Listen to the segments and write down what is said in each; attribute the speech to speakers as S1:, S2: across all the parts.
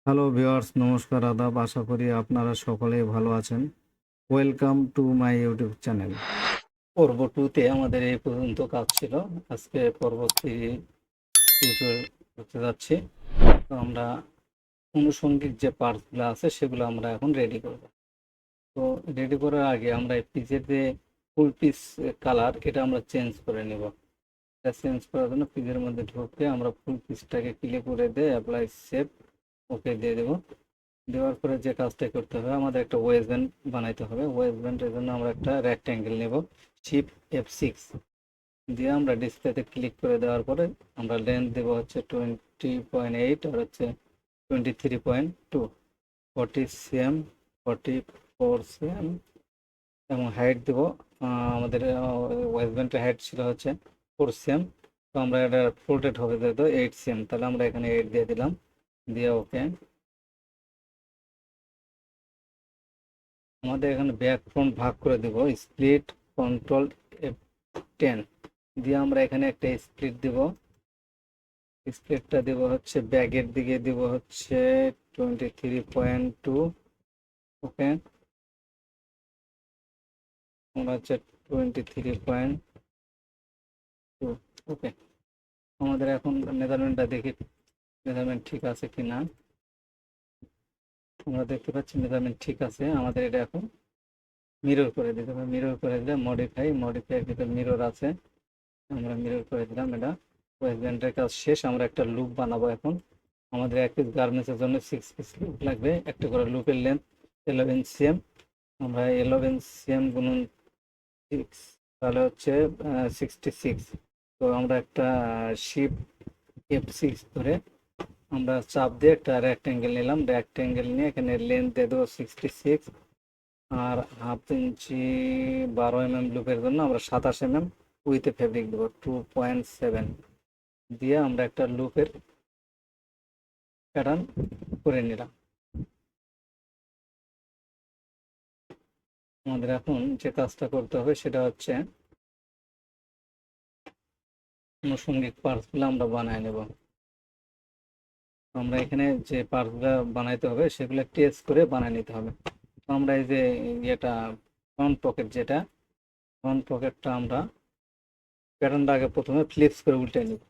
S1: Hello viewers, নমস্কার, আদাব। আশা করি আপনারা সকলেই ভালো আছেন। Welcome to my YouTube channel. পর্ব 2-তে আমাদের এই পর্যন্ত কাজ ছিল। আজকে পর্ব 3 টিউটোরিয়াল করতে যাচ্ছি। তো আমরা আনুষঙ্গিক যে পার্টসগুলো আছে সেগুলো আমরা এখন রেডি করব। তো রেডি করার আগে আমরা এই পিসের যে ফুল পিস কালার এটা আমরা চেঞ্জ করে নেব। এটা চেঞ্জ করার জন্য পিসের মধ্যে ঢুকে আমরা ফুল পিসটাকে ক্লিক করে দিয়ে অ্যাপ্লাই সেভ ওকে দিয়ে দেবো। দেওয়ার পরে যে কাজটা করতে হবে, আমাদের একটা ওয়েস্ট ব্যান্ড বানাইতে হবে। ওয়েস্ট ব্যান্ডের জন্য আমরা একটা রেক্ট্যাঙ্গেল নেব, শিফট F6 দিয়ে আমরা ডিসপ্লেতে ক্লিক করে দেওয়ার পরে আমরা লেন্থ দেবো হচ্ছে 20.8 আর হচ্ছে 23.2, 40 cm, 44 cm এবং হাইট দেবো। আমাদের ওয়েস্ট ব্যান্ডের হাইট ছিল হচ্ছে 4 cm। তো আমরা এটা ফোল্ডেড হবে যেহেতু 8 cm, তাহলে আমরা এখানে 8 দিয়ে দিলাম, দিয়ে ওকে। আমাদের এখানে ব্যাক ফ্রন্ট ভাগ করে দেব, স্প্লিট কন্ট্রোল F10 দিয়ে আমরা এখানে একটা স্প্লিট দেব। স্প্লিটটা দেব হচ্ছে ব্যাগের দিকে দেব হচ্ছে 23.2। ওকে, আমরা হচ্ছে 23.2। ওকে, আমাদের এখন মেজারমেন্টটা দেখি মেজারমেন্ট ঠিক আছে কিনা। আমরা দেখতে পাচ্ছি মেজারমেন্ট ঠিক আছে। আমাদের এটা এখন মিরর করে দিতে হবে। মিরর করে দিলে মডিফাইয়ের ভিতরে মিরর আছে, আমরা মিরর করে দিলাম। এটা ওয়েস্ট ব্যান্ডের কাজ শেষ। আমরা একটা লুপ বানাবো এখন। আমাদের এক পিস গার্মেন্টসের জন্য 6 পিস লুপ লাগবে। একটা করে লুপের লেন্থ 11 cm। আমরা 11 cm গুণন 6 তাহলে হচ্ছে 66। তো আমরা একটা শিফট F6 ধরে আমরা চাপ দিয়ে একটা রেক্ট্যাঙ্গেল নিলাম। রেক্ট্যাঙ্গেল নিয়ে এখানে লেন্থ দিয়ে দেবো 66 আর হাফ ইঞ্চি 12 mm লুপের জন্য আমরা 27 mm উইথে ফেব্রিক দেবো 2.7 দিয়ে আমরা একটা লুপের প্যাটার্ন করে নিলাম। আমাদের এখন যে কাজটা করতে হবে সেটা হচ্ছে আনুষঙ্গিক পার্টসগুলো আমরা বানায় নেব। আমরা এখানে যে পার্টসগুলো বানাইতে হবে সেগুলো টেস্ট করে বানিয়ে নিতে হবে। তো আমরা এই যে ইয়েটা ফ্রন্ট পকেট, যেটা ফ্রন্ট পকেটটা আমরা প্যাটার্নটা আগে প্রথমে ফ্লিপস করে উল্টে নিব।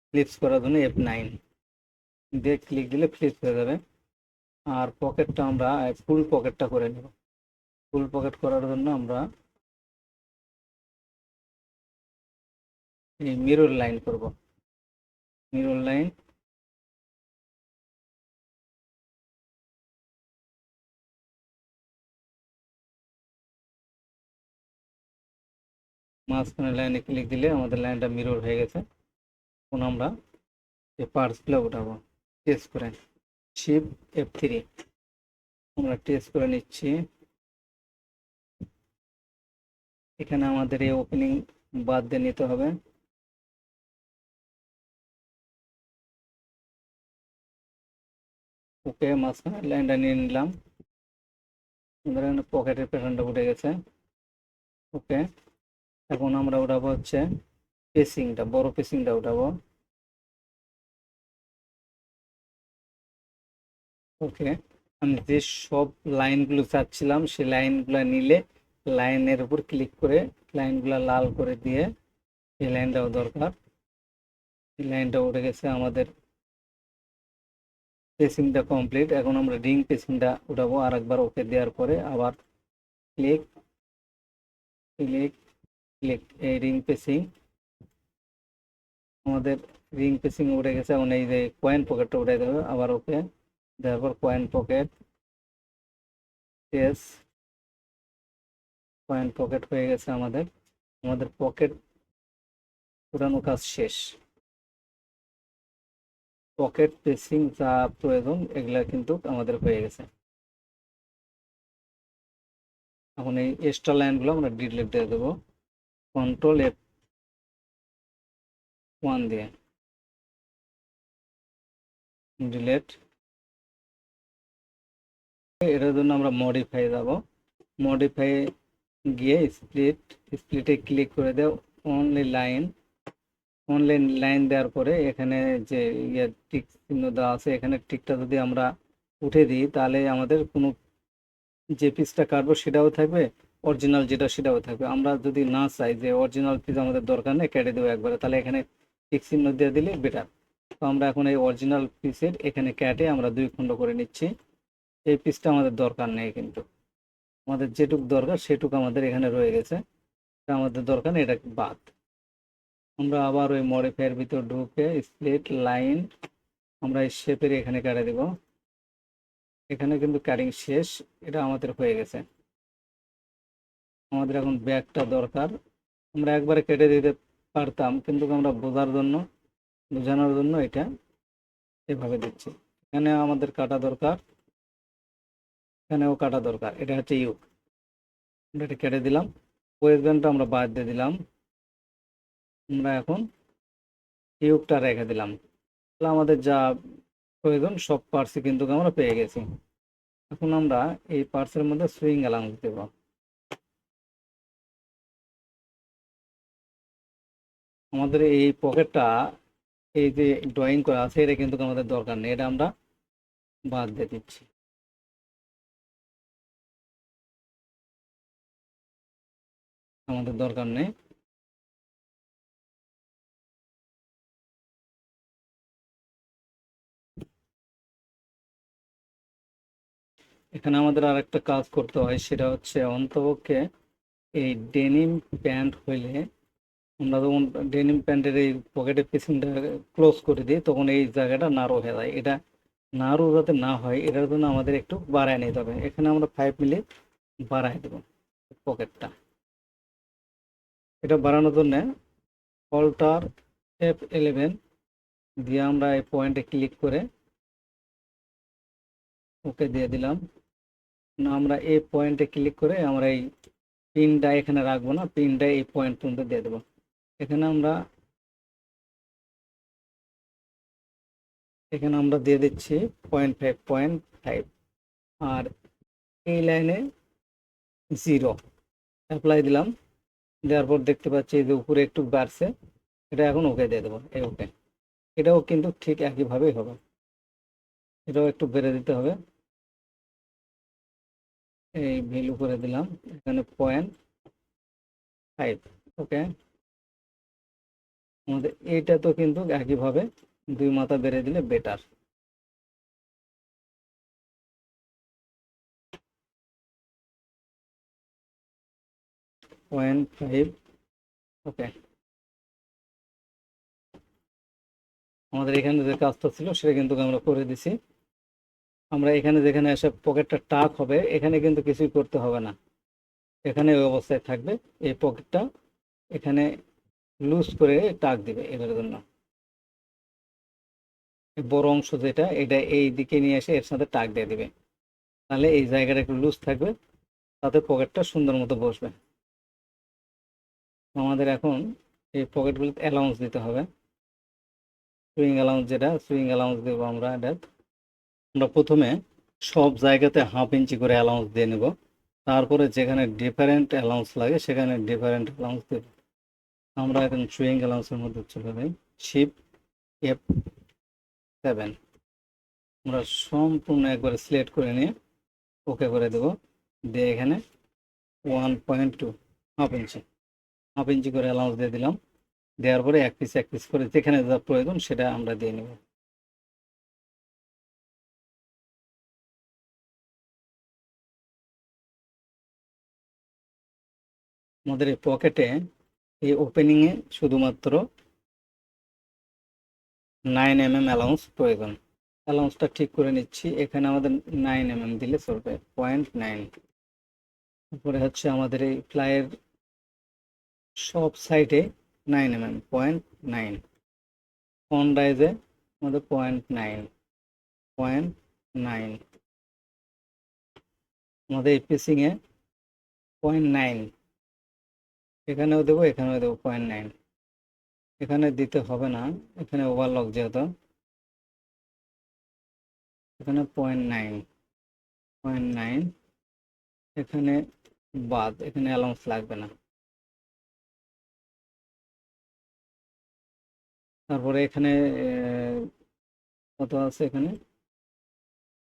S1: ফ্লিপস করার জন্য F9 দিয়ে ক্লিক দিলে ফ্লিপস হয়ে যাবে। আর পকেটটা আমরা ফুল পকেটটা করে নেব। ফুল পকেট করার জন্য আমরা এই মিরর লাইন করব। মিরর লাইন মাঝখানে লাইনে ক্লিক দিলে আমাদের লাইনটা মিরর হয়ে গেছে। এখন আমরা এই পার্টসগুলো উঠাবো টেস্ট করে। শিফট F3 আমরা টেস্ট করে নিচ্ছি। এখানে আমাদের এই ওপেনিং বাদ দিয়ে নিতে হবে। ওকে, মাঝখানে লাইনটা নিয়ে নিলাম। আমাদের এখানে পকেটের প্যাটার্নটা উঠে গেছে। ওকে, এখন আমরা উঠাবো হচ্ছে পেসিংটা, বড় পেসিংটা উঠাবো। ওকে, আমি যে সব লাইনগুলো চাচ্ছিলাম সেই লাইনগুলো নিলে লাইনের উপর ক্লিক করে লাইনগুলো লাল করে দিয়ে এই লাইনটাও দরকার। এই লাইনটা উঠে গেছে। আমাদের পেসিংটা কমপ্লিট। এখন আমরা রিং পেসিংটা উঠাবো আর একবার। ওকে দেওয়ার পরে আবার ক্লিক ক্লিক ক্লিক, এই রিং পেসিং আমাদের রিং পেসিং উঠে গেছে। এখন এই যে কয়েন পকেটটা উঠে দেবে আবার। ওকে দেওয়ার পর কয়েন পকেট টেস, কয়েন পকেট হয়ে গেছে আমাদের। আমাদের পকেট উঠানো কাজ শেষ। পকেট পেসিং যা প্রয়োজন এগুলা কিন্তু আমাদের হয়ে গেছে। এখন এই এক্সট্রা লাইনগুলো আমরা ডিলিট দিয়ে দেবো কন্ট্রোল F1 দিয়ে। ডিলিট। এটার জন্য আমরা মডিফাই যাব। মডিফাই গিয়ে স্প্লিটে ক্লিক করে দেও অনলি লাইন। অনলাইন লাইন দেওয়ার পরে এখানে যে টিক চিহ্ন দেওয়া আছে, এখানে টিকটা যদি আমরা উঠে দিই তাহলে আমাদের কোনো যে পিসটা কাটবো সেটাও থাকবে, অরিজিনাল যেটা সেটাও থাকবে। আমরা যদি না চাই যে অরিজিনাল পিস আমাদের দরকার নেই, কেটে দেবো একবারে, তাহলে এখানে টিক চিহ্ন দিয়ে দিলে বেটার। তো আমরা এখন এই অরিজিনাল পিসের এখানে কেটে আমরা 2 খণ্ড করে নিচ্ছি। এই পিসটা আমাদের দরকার নেই, কিন্তু আমাদের যেটুক দরকার সেটুক আমাদের এখানে রয়ে গেছে, এটা আমাদের দরকার নেই, এটা বাদ। আমরা আবার ওই মডিফায়ার ভিতর ঢুকে স্প্লিট লাইন আমরা এই শেপের এখানে কেটে দেব। এখানে কিন্তু কাটিং শেষ, এটা আমাদের হয়ে গেছে। আমাদের এখন ব্যাকটা দরকার। আমরা একবারে কেটে দিতে পারতাম, কিন্তু আমরা বোঝানোর জন্য এটা এভাবে দিচ্ছি। এখানে আমাদের কাটা দরকার, এখানেও কাটা দরকার, এটা হচ্ছে ইউ। আমরা এটা কেটে দিলাম, ওয়েস্ট ব্যান্ডটা আমরা বাদ দিয়ে দিলাম। আমরা এখন ইউকটা রেখে দিলাম। তাহলে আমাদের যা প্রয়োজন সব পার্টসই কিন্তু আমরা পেয়ে গেছি। এখন আমরা এই পার্টসের মধ্যে সুইং অ্যালাউন্স দেব। আমাদের এই পকেটটা, এই যে ড্রয়িং করা আছে, এটা কিন্তু আমাদের দরকার নেই, এটা আমরা বাদ দিয়ে দিচ্ছি। আমাদের দরকার নেই। এখানে আমাদের আর একটা কাজ করতে হয়, সেটা হচ্ছে অন্তপক্ষে এই ডেনিম প্যান্ট হইলে আমরা যখন ডেনিম প্যান্টের এই পকেটের পিছনটা ক্লোজ করে দিই, তখন এই জায়গাটা নাড়ো হয়ে যায়। এটা নাড়ু যাতে না হয়, এটার জন্য আমাদের একটু বাড়ায় নিতে হবে। এখানে আমরা 5 মিলি বাড়ায় দেব পকেটটা। এটা বাড়ানোর জন্য অল্টার F11 দিয়ে আমরা এই পয়েন্টে ক্লিক করে ওকে দিয়ে দিলাম। না, আমরা এই পয়েন্টে ক্লিক করে আমরা এই পিনটা এখানে রাখবো না, পিনটা এই পয়েন্ট পর্যন্ত দিয়ে দেবো। এখানে আমরা দিয়ে দিচ্ছি 0.5 আর এই লাইনে 0 অ্যাপ্লাই দিলাম। দেওয়ার পর দেখতে পাচ্ছি যে উপরে একটু বাড়ছে, এটা এখন ওকে দিয়ে দেবো। এই ওকে, এটাও কিন্তু ঠিক একইভাবেই হবে, এটাও একটু বেড়ে দিতে হবে। এই ভ্যালু করে দিলাম, এখানে 0.5। ওকে, আমাদের এইটা তো কিন্তু একইভাবে 2 মাথা বেড়ে দিলে বেটার। 0.5। ওকে, আমাদের এখানে যে কাজটা ছিল সেটা কিন্তু আমরা করে দিছি। আমরা এখানে যেখানে এসে পকেটটা টাক হবে, এখানে কিন্তু কিছুই করতে হবে না, এখানে ওই অবস্থায় থাকবে। এই পকেটটা এখানে লুজ করে টাক দিবে এবার জন্য। বড় অংশ যেটা, এটা এই দিকে নিয়ে এসে এর সাথে টাক দিয়ে দিবে, তাহলে এই জায়গাটা একটু লুজ থাকবে, তাতে পকেটটা সুন্দর মতো বসবে। আমাদের এখন এই পকেটগুলোতে অ্যালাউন্স দিতে হবে। সুইং অ্যালাউন্স, যেটা সুইং অ্যালাউন্স দেবো আমরা, এটা আমরা প্রথমে সব জায়গাতে 1/2 ইঞ্চি করে অ্যালাউন্স দিয়ে নেব। তারপরে যেখানে ডিফারেন্ট অ্যালাউন্স লাগে সেখানে ডিফারেন্ট অ্যালাউন্স দেব। আমরা এখন সুইং অ্যালাউন্সের মধ্যে চলে যাই, শিফট F7। আমরা সম্পূর্ণ একবার সিলেক্ট করে নিয়ে ওকে করে দেব। দিয়ে এখানে 1.2 হাফ ইঞ্চি করে অ্যালাউন্স দিয়ে দিলাম। দেওয়ার পরে এক পিস করে যেখানে যা প্রয়োজন সেটা আমরা দিয়ে নেব। আমাদের এই পকেটে এই ওপেনিংয়ে শুধুমাত্র 9 mm অ্যালাউন্স প্রয়োজন। অ্যালাউন্সটা ঠিক করে নিচ্ছি, এখানে আমাদের 9 mm দিলে চলবে, 0.9। তারপরে হচ্ছে আমাদের এই প্লাইয়ের সব সাইডে 9 mm, 0.9। ফন রাইজে আমাদের 0.9। আমাদের এই পিসিংয়ে 0.9, এখানেও দেবো, এখানেও দেবো 0.9। এখানে দিতে হবে না, এখানে ওভারলক যেহেতু, এখানে 0.9। এখানে বাদ, এখানে অ্যালাউন্স লাগবে না। তারপরে এখানে কত আছে, এখানে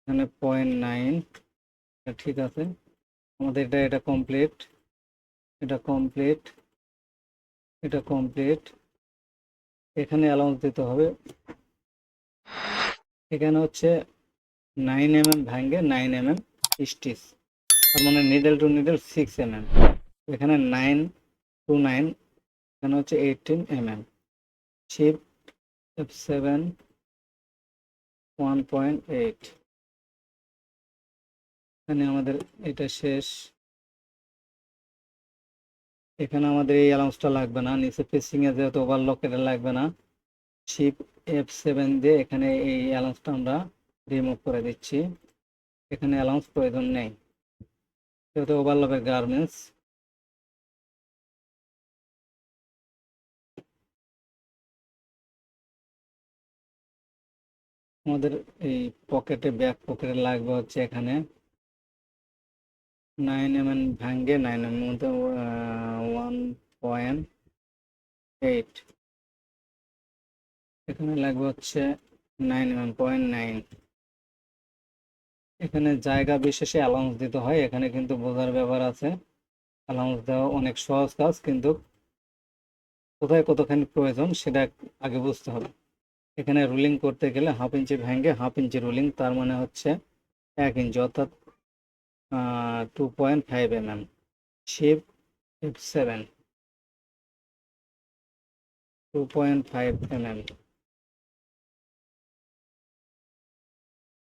S1: 0.9, ঠিক আছে। আমাদের এটা কমপ্লিট, এটা কমপ্লিট, এটা কমপ্লিট। এখানে অ্যালাউন্স দিতে হবে। এখানে হচ্ছে 9 mm ভাঙ্গে 9 mm স্টিচ, তার মানে নিডল টু নিডল 6 mm। এখানে 9 to 9, এখানে হচ্ছে 18 mm। শিপ F7 1.8। এখানে আমাদের এটা শেষ। এখানে আমাদের এই অ্যালাউন্সটা লাগবে না, নিচে ফেসিং এ যেহেতু ওভারলক, এটা লাগবে না। শিপ F7 দিয়ে এখানে এই অ্যালাউন্সটা আমরা রিমুভ করে দিচ্ছি। এখানে অ্যালাউন্স প্রয়োজন নেই, যেহেতু ওভারলকের গার্মেন্টস। আমাদের এই পকেটে, ব্যাক পকেটে লাগবে হচ্ছে এখানে 9 mm ভাঙ্গে 9 mm মধ্যে 1.8। এখানে লাগবে হচ্ছে 9 mm 0.9। এখানে জায়গা বিশেষে অ্যালাউন্স দিতে হয়, এখানে কিন্তু বোঝার ব্যাপার আছে। অ্যালাউন্স দেওয়া অনেক সহজ কাজ, কিন্তু কোথায় কতখানি প্রয়োজন সেটা আগে বুঝতে হবে। এখানে রুলিং করতে গেলে 1/2 ইঞ্চি ভেঙে 1/2 ইঞ্চি রুলিং, তার মানে হচ্ছে 1 ইঞ্চি, অর্থাৎ 2.5 mm। শিপ F7 2.5 mm।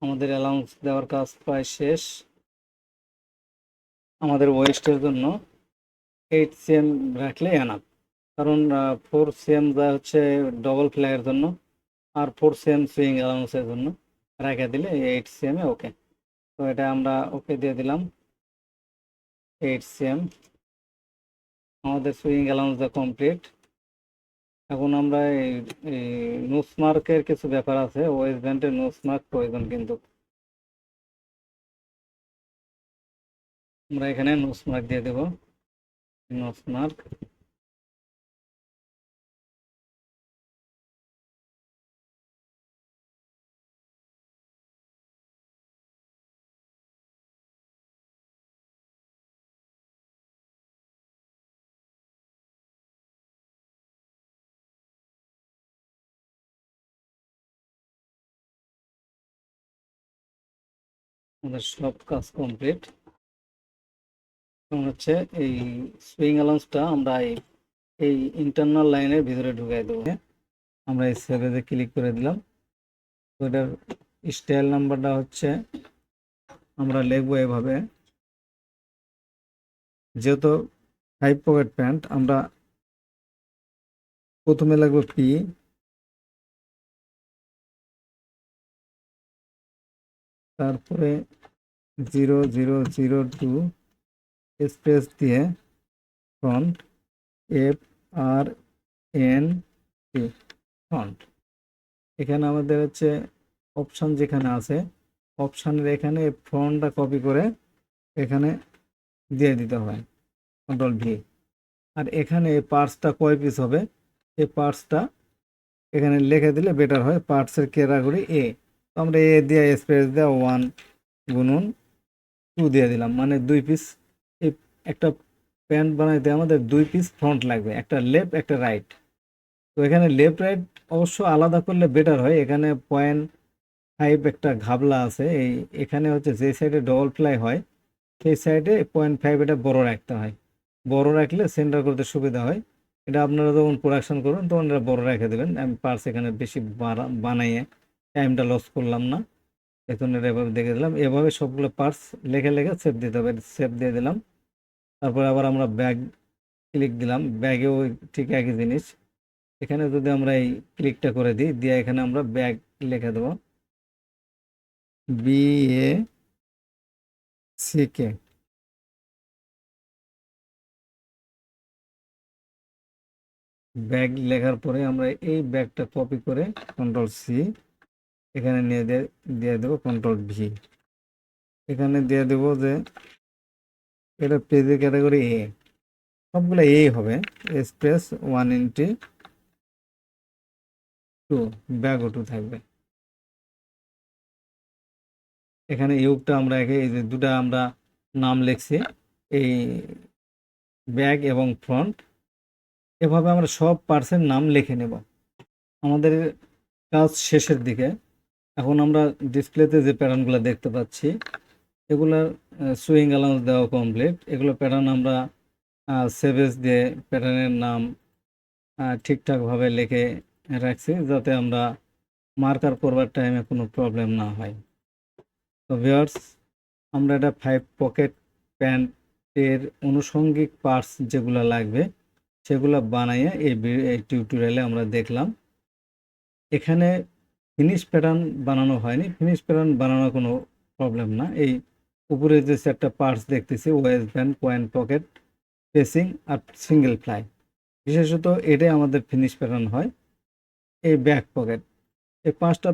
S1: আমাদের অ্যালাউন্স দেওয়ার কাজ প্রায় শেষ। আমাদের ওয়েস্টের জন্য 8 cm রাখলে এনাফ, কারণ 4 cm যা হচ্ছে ডবল ফ্ল্যাগের জন্য, আর 4 cm সুইং অ্যালাউন্সের জন্য রেখে দিলে 8 cm এ ওকে। তো এটা আমরা ওকে দিয়ে দিলাম 8 cm। আমাদের সুইং অ্যালাউন্স কমপ্লিট। এখন আমরা এই নোজ মার্কের কিছু ব্যাপার আছে, ওয়েস্ট ব্যান্ডের নোজ মার্ক প্রয়োজন, কিন্তু আমরা এখানে নোজ মার্ক দিয়ে দেব। নোজ মার্ক আমাদের সব কাজ কমপ্লিট। হচ্ছে এই সুইং অ্যালাউন্সটা আমরা এই ইন্টারনাল লাইনের ভিতরে ঢুকাই দেবো। আমরা এই সেভে ক্লিক করে দিলাম। তো এটার স্টাইল নাম্বারটা হচ্ছে আমরা লিখবো এভাবে, যেহেতু 5 পকেট প্যান্ট, আমরা প্রথমে লাগবো P, তারপরে 0002 স্পেস দিয়ে ফ্রন্ট FRNT ফ্রন্ট। এখানে আমাদের হচ্ছে অপশান যেখানে আছে, অপশানের এখানে ফ্রন্টটা কপি করে এখানে দিয়ে দিতে হয়, Ctrl+V। আর এখানে এই পার্টসটা কয় পিস হবে, এই পার্টসটা এখানে লিখে দিলে বেটার হয়। পার্টসের ক্যাটাগরি A, তো আমরা A দিয়ে স্পেস দিয়ে 1/2 দিয়ে দিলাম, মানে 2 পিস। এই একটা প্যান্ট বানাইতে আমাদের 2 পিস ফ্রন্ট লাগবে, একটা লেফট একটা রাইট। তো এখানে লেফট রাইট অবশ্য আলাদা করলে বেটার হয়। এখানে 0.5 একটা ঘাবলা আছে, এখানে হচ্ছে যে সাইডে ডবল ফ্লাই হয় সেই সাইডে 0.5 এটা বড় রাখতে হয়। বড় রাখলে সেন্টার করতে সুবিধা হয়। এটা আপনারা যখন প্রোডাকশন করবেন তখন এটা বড় রেখে দেবেন। আমি পার্স এখানে বেশি বানাইয়ে টাইমটা লস করলাম না, এখন এটা এভাবে দেখে দিলাম। এভাবে সবগুলো পার্টস লেখে লেখে সেভ দিতে হবে, সেভ দিয়ে দিলাম। তারপরে আবার আমরা ব্যাগ ক্লিক দিলাম, ব্যাগেও ঠিক একই জিনিস। এখানে যদি আমরা এই ক্লিকটা করে দিই, দিয়ে এখানে আমরা ব্যাগ লিখে দেবো BACK। ব্যাগ লেখার পরে আমরা এই ব্যাগটা কপি করে Ctrl+C, এখানে নিয়ে দিয়ে দেবো Ctrl+V। এখানে দিয়ে দেবো যে এটা পেজের ক্যাটাগরি A, সবগুলো A হবে। স্পেস 1 ইঞ্চি টু, ব্যাগও টু থাকবে। এখানে ইউকটা আমরা এই যে দুটা আমরা নাম লিখছি, এই ব্যাগ এবং ফ্রন্ট, এভাবে আমরা সব পার্টসের নাম লিখে নেব। আমাদের কাজ শেষের দিকে। এখন আমরা ডিসপ্লেতে যে প্যাটার্নগুলো দেখতে পাচ্ছি, এগুলার সুইং অ্যালাউন্স দেওয়া কমপ্লিট। এগুলো প্যাটার্ন আমরা সেভেজ দিয়ে প্যাটার্নের নাম ঠিকঠাকভাবে লিখে রাখছি, যাতে আমরা মার্কার করবার টাইমে কোনো প্রবলেম না হয়। তো ভিউয়ার্স, আমরা এটা 5 পকেট প্যান্টের আনুষঙ্গিক পার্টস যেগুলো লাগবে সেগুলো বানাইয়ে এই টিউটোরিয়ালে আমরা দেখলাম। এখানে ফিনিশ প্যাটার্ন বানানো হয়নি। ফিনিশ প্যাটার্ন বানানোর কোনো প্রবলেম না। এই উপরে যে একটা পার্টস দেখতেছি, waist band, coin pocket, facing আর সিঙ্গেল ফ্লাই, বিশেষত এটাই আমাদের ফিনিশ প্যাটার্ন হয়। এই ব্যাক পকেট, এই 5টা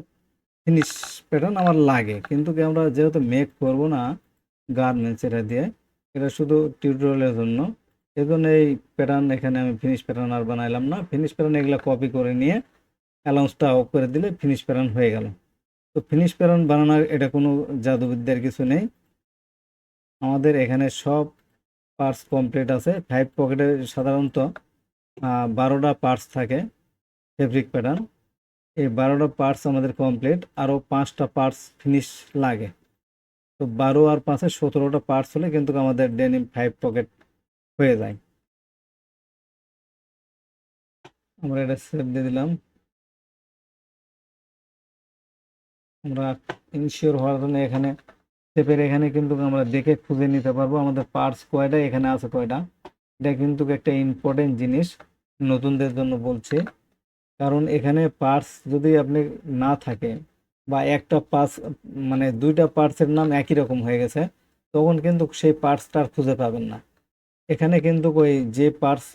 S1: ফিনিশ প্যাটার্ন আমার লাগে, কিন্তু আমরা যেহেতু মেক করব না গার্মেন্টস এটা দিয়ে, এটা শুধু টিউটোরিয়ালের জন্য, এজন্য এই প্যাটার্ন এখানে আমি ফিনিশ প্যাটার্ন আর বানাইলাম না। ফিনিশ প্যাটার্ন এগুলো কপি করে নিয়ে অ্যালাউন্সটা অফ করে দিলে ফিনিশ প্যাটার্ন হয়ে গেল। তো ফিনিশ প্যাটার্ন বানানোর এটা কোনো জাদুবিদ্যার কিছু নেই। আমাদের এখানে সব পার্টস কমপ্লিট আছে। 5 পকেটে সাধারণত 12টা পার্টস থাকে ফেব্রিক প্যাটার্ন। এই 12টা পার্টস আমাদের কমপ্লিট, আরও 5টা পার্টস ফিনিশ লাগে। তো 12 আর 5-এ 17টা পার্টস হলে কিন্তু আমাদের ডেনিম 5 পকেট হয়ে যায়। আমরা এটা সেভ দিয়ে দিলাম। আমরা ইনশিওর হওয়ার জন্য এখানে শেপের এখানে কিন্তু আমরা দেখে খুঁজে নিতে পারবো আমাদের পার্টস কয়টা, এখানে আছে কয়টা। এটা কিন্তু একটা ইম্পর্টেন্ট জিনিস, নতুনদের জন্য বলছি। কারণ এখানে পার্টস যদি আপনি না থাকে, বা একটা পার্টস মানে দুইটা পার্টসের নাম একই রকম হয়ে গেছে, তখন কিন্তু সেই পার্টসটা আর খুঁজে পাবেন না। এখানে কিন্তু ওই যে পার্টস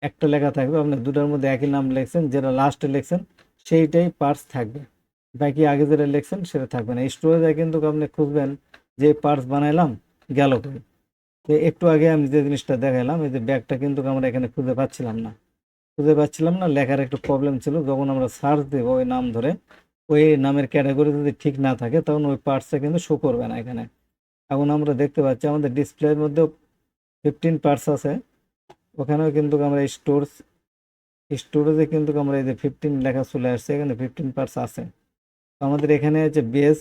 S1: একটা লেখা থাকবে, আপনি দুটার মধ্যে একই নাম লিখছেন, যেটা লাস্টে লিখছেন সেইটাই পার্টস থাকবে, বাকি আগে যেটা লিখছেন সেটা থাকবে না। স্টোরেজে কিন্তু আপনি খুঁজবেন যে পার্টস বানাইলাম গেল কই। তো একটু আগে আমি যে জিনিসটা দেখালাম, এই যে ব্যাগটা কিন্তু আমরা এখানে খুঁজে পাচ্ছিলাম না, লেখার একটু প্রবলেম ছিল। যখন আমরা সার্চ দেব ওই নাম ধরে, ওই নামের ক্যাটাগরি যদি ঠিক না থাকে, তখন ওই পার্টসটা কিন্তু শো করবে না এখানে। এখন আমরা দেখতে পাচ্ছি আমাদের ডিসপ্লের মধ্যে 15 পার্টস আছে, ওখানেও কিন্তু আমরা স্টোরেজে কিন্তু আমরা এই যে 15 লেখা চলে আসছে, এখানে 15 পার্টস আছে। তো আমাদের এখানে হচ্ছে বেস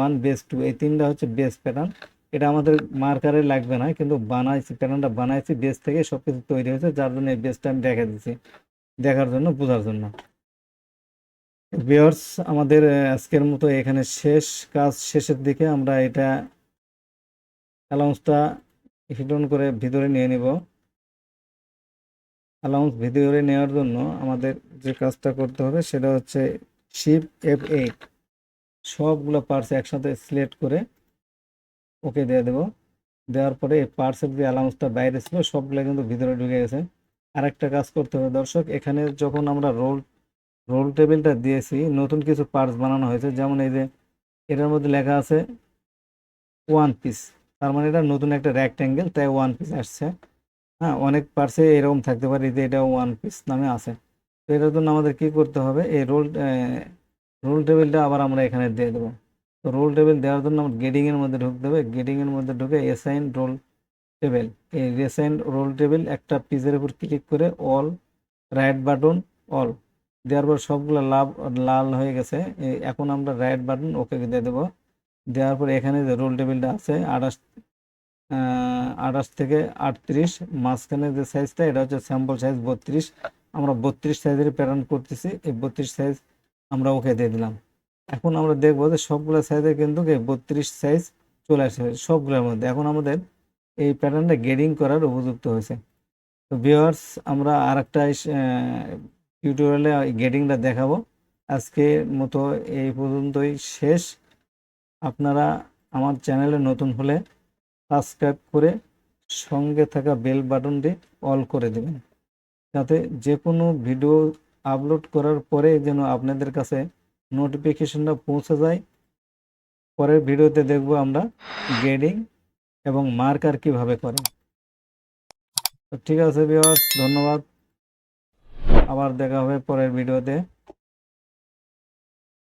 S1: 1, বেস 2, এই তিনটা হচ্ছে বেস প্যাটার্ন। এটা আমাদের মার্কারে লাগবে না, কিন্তু বানাইছি, প্যাটার্নটা বানাইছি বেস থেকে সবকিছু তৈরি হয়েছে, যার জন্য এই বেসটা আমি দেখা দিচ্ছি, দেখার জন্য, বোঝার জন্য। ভিউয়ার্স, আমাদের আজকের মতো এখানে শেষ। কাজ শেষের দিকে আমরা এটা অ্যালাউন্সটা হিডন করে ভিতরে নিয়ে নিব। অ্যালাউন্স ভিতরে নেওয়ার জন্য আমাদের যে কাজটা করতে হবে সেটা হচ্ছে শিফট F8, সবগুলো পার্টস একসাথে সিলেক্ট করে ওকে দিয়ে দেবো। দেওয়ার পরে এই পার্টসের যে অ্যালাউন্সটা বাইরে ছিল সবগুলো কিন্তু ভিতরে ঢুকে গেছে। আরেকটা কাজ করতে হবে দর্শক, এখানে যখন আমরা রোল টেবিলটা দিয়েছি, নতুন কিছু পার্টস বানানো হয়েছে, যেমন এই যে এটার মধ্যে লেখা আছে ওয়ান পিস, তার মানে এটা নতুন একটা রেক্ট্যাঙ্গেল, তাই ওয়ান পিস আসছে। হ্যাঁ, অনেক পার্টসে এরকম থাকতে পারে যে এটা ওয়ান পিস নামে আছে। তো এটার জন্য আমাদের কি করতে হবে, এই রোল টেবিলটা আবার আমরা এখানে দিয়ে দেবো। তো রোল টেবিল দেওয়ার জন্য আমরা গেডিংয়ের মধ্যে ঢুকতে হবে। গেডিংয়ের মধ্যে ঢুকে অ্যাসাইন রোল টেবিল, এই অ্যাসাইন রোল টেবিল একটা পিসের উপর ক্লিক করে অল, রাইট বাটন অল দেওয়ার পর সবগুলো লাল হয়ে গেছে। এখন আমরা রাইট বাটন ওকে দিয়ে দেবো। দেওয়ার পর এখানে যে রোল টেবিলটা আছে 28 থেকে 38, মাঝখানে যে সাইজটা এটা হচ্ছে স্যাম্পল সাইজ 32। আমরা 32 সাইজের প্যাটার্ন করতেছি, এই 32 সাইজ আমরা ওকে দিয়ে দিলাম। এখন আমরা দেখবো যে সবগুলো সাইজে কিন্তু 32 সাইজ চলে আসে সবগুলোর মধ্যে। এখন আমাদের এই প্যাটার্নটা গ্রেডিং করার উপযুক্ত হয়েছে। তো ভিউয়ার্স, আমরা আরেকটা টিউটোরিয়ালে গ্রেডিংটা দেখাবো। আজকের মতো এই পর্যন্তই শেষ। আপনারা আমার চ্যানেলে নতুন হলে সাবস্ক্রাইব করে সঙ্গে থাকা বেল বাটনটি অল করে দেবেন, যাতে যে কোনো ভিডিও আপলোড করার পরে যেন আপনাদের কাছে নোটিফিকেশনটা পৌঁছে যায়। পরের ভিডিওতে দেখব আমরা গ্রেডিং এবং মার্কার কিভাবে করে। তো ঠিক আছে ভিউয়ার্স, ধন্যবাদ, আবার দেখা হবে পরের ভিডিওতে।